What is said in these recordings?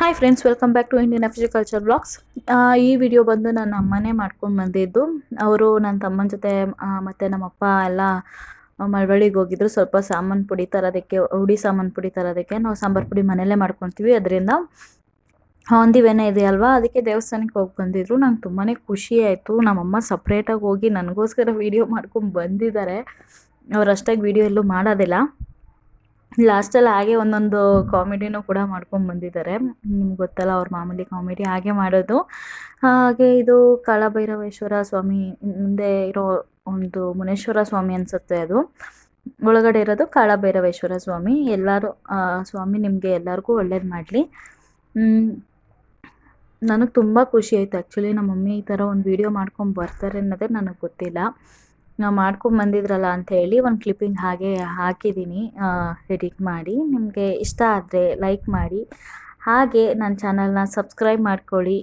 Hi friends, welcome back to Indian F G culture blogs. ಈ video ಬಂದು ನನ್ನ ಅಮ್ಮನೇ ಮಾಡ್ಕೊಂಡು ಬಂದಿದ್ದು. ಅವರು ನನ್ನ ತಮ್ಮನ ಜೊತೆ ಮತ್ತು ನಮ್ಮಪ್ಪ ಎಲ್ಲ ಮಳವಳ್ಳಿಗೆ ಹೋಗಿದ್ರು. ಸ್ವಲ್ಪ ಸಾಮಾನು ಪುಡಿ ತರೋದಕ್ಕೆ, ಹುಡಿ ಸಾಮಾನು ಪುಡಿ ತರೋದಕ್ಕೆ. ನಾವು ಸಾಂಬಾರು ಪುಡಿ ಮನೆಯಲ್ಲೇ ಮಾಡ್ಕೊತೀವಿ, ಅದರಿಂದ ಆನ್ ದಿ ವೇನೇ ಇದೆ ಅಲ್ವಾ, ಅದಕ್ಕೆ ದೇವಸ್ಥಾನಕ್ಕೆ ಹೋಗಿ ಬಂದಿದ್ರು. ನಂಗೆ ತುಂಬಾ ಖುಷಿ ಆಯಿತು. ನಮ್ಮಮ್ಮ ಸಪ್ರೇಟಾಗಿ ಹೋಗಿ ನನಗೋಸ್ಕರ ವೀಡಿಯೋ ಮಾಡ್ಕೊಂಡು ಬಂದಿದ್ದಾರೆ. ಅವ್ರು ಅಷ್ಟಾಗಿ ವೀಡಿಯೋ ಎಲ್ಲೂ ಮಾಡೋದಿಲ್ಲ. ಲಾಸ್ಟಲ್ಲಿ ಹಾಗೆ ಒಂದೊಂದು ಕಾಮಿಡಿನೂ ಕೂಡ ಮಾಡ್ಕೊಂಡು ಬಂದಿದ್ದಾರೆ. ನಿಮ್ಗೆ ಗೊತ್ತಲ್ಲ, ಅವ್ರ ಮಾಮೂಲಿ ಕಾಮಿಡಿ ಹಾಗೆ ಮಾಡೋದು. ಹಾಗೆ ಇದು ಕಾಳಭೈರವೇಶ್ವರ ಸ್ವಾಮಿ ಮುಂದೆ ಇರೋ ಒಂದು ಮುನೇಶ್ವರ ಸ್ವಾಮಿ ಅನಿಸುತ್ತೆ. ಅದು ಒಳಗಡೆ ಇರೋದು ಕಾಳಭೈರವೇಶ್ವರ ಸ್ವಾಮಿ. ಎಲ್ಲರೂ ಸ್ವಾಮಿ ನಿಮಗೆ ಎಲ್ಲರಿಗೂ ಒಳ್ಳೇದು ಮಾಡಲಿ. ನನಗೆ ತುಂಬ ಖುಷಿ ಆಯಿತು. ಆ್ಯಕ್ಚುಲಿ ನಮ್ಮ ಮಮ್ಮಿ ಈ ಥರ ಒಂದು ವೀಡಿಯೋ ಮಾಡ್ಕೊಂಡು ಬರ್ತಾರೆ ಅನ್ನೋದೇ ನನಗೆ ಗೊತ್ತಿಲ್ಲ. ನಾವು ಮಾಡ್ಕೊಂಬಂದಿದ್ರಲ್ಲ ಅಂಥೇಳಿ ಒಂದು ಕ್ಲಿಪ್ಪಿಂಗ್ ಹಾಗೆ ಹಾಕಿದ್ದೀನಿ ಎಡಿಟ್ ಮಾಡಿ. ನಿಮಗೆ ಇಷ್ಟ ಆದರೆ ಲೈಕ್ ಮಾಡಿ, ಹಾಗೆ ನನ್ನ ಚಾನಲ್ನ ಸಬ್ಸ್ಕ್ರೈಬ್ ಮಾಡ್ಕೊಳ್ಳಿ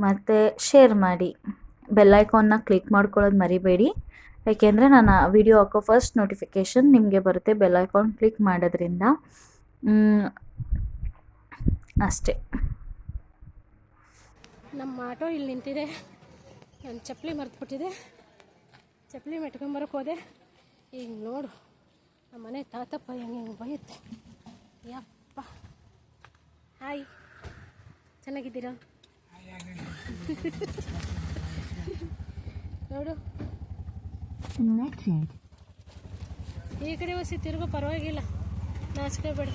ಮತ್ತು ಶೇರ್ ಮಾಡಿ. ಬೆಲ್ಲೈಕಾನ್ನ ಕ್ಲಿಕ್ ಮಾಡ್ಕೊಳ್ಳೋದು ಮರಿಬೇಡಿ, ಯಾಕೆಂದರೆ ನಾನು ವಿಡಿಯೋ ಹಾಕೋ ಫಸ್ಟ್ ನೋಟಿಫಿಕೇಷನ್ ನಿಮಗೆ ಬರುತ್ತೆ ಬೆಲ್ಲೈಕಾನ್ ಕ್ಲಿಕ್ ಮಾಡೋದ್ರಿಂದ. ಅಷ್ಟೇ. ನಮ್ಮ ಆಟೋ ಇಲ್ಲಿ ನಿಂತಿದೆ. ನಾನು ಚಪ್ಪಲಿ ಮರೆತುಬಿಟ್ಟಿದೆ. ಚಪ್ಪಲಿ ಮೆಟ್ಕೊಂಬರಕ್ಕೆ ಹೋದೆ. ಈಗ ನೋಡು ನಮ್ಮ ಮನೆ ತಾತಪ್ಪ ಹೆಂಗೆ ಬೈಯುತ್ತೆ. ಯಪ್ಪ, ಹಾಯ್, ಚೆನ್ನಾಗಿದ್ದೀರಾ? ನೋಡು, ಈ ಕಡೆ ಹೊಸಿ ತಿರುಗೋ, ಪರವಾಗಿಲ್ಲ, ನಾಚಿಕೆ ಬೇಡ.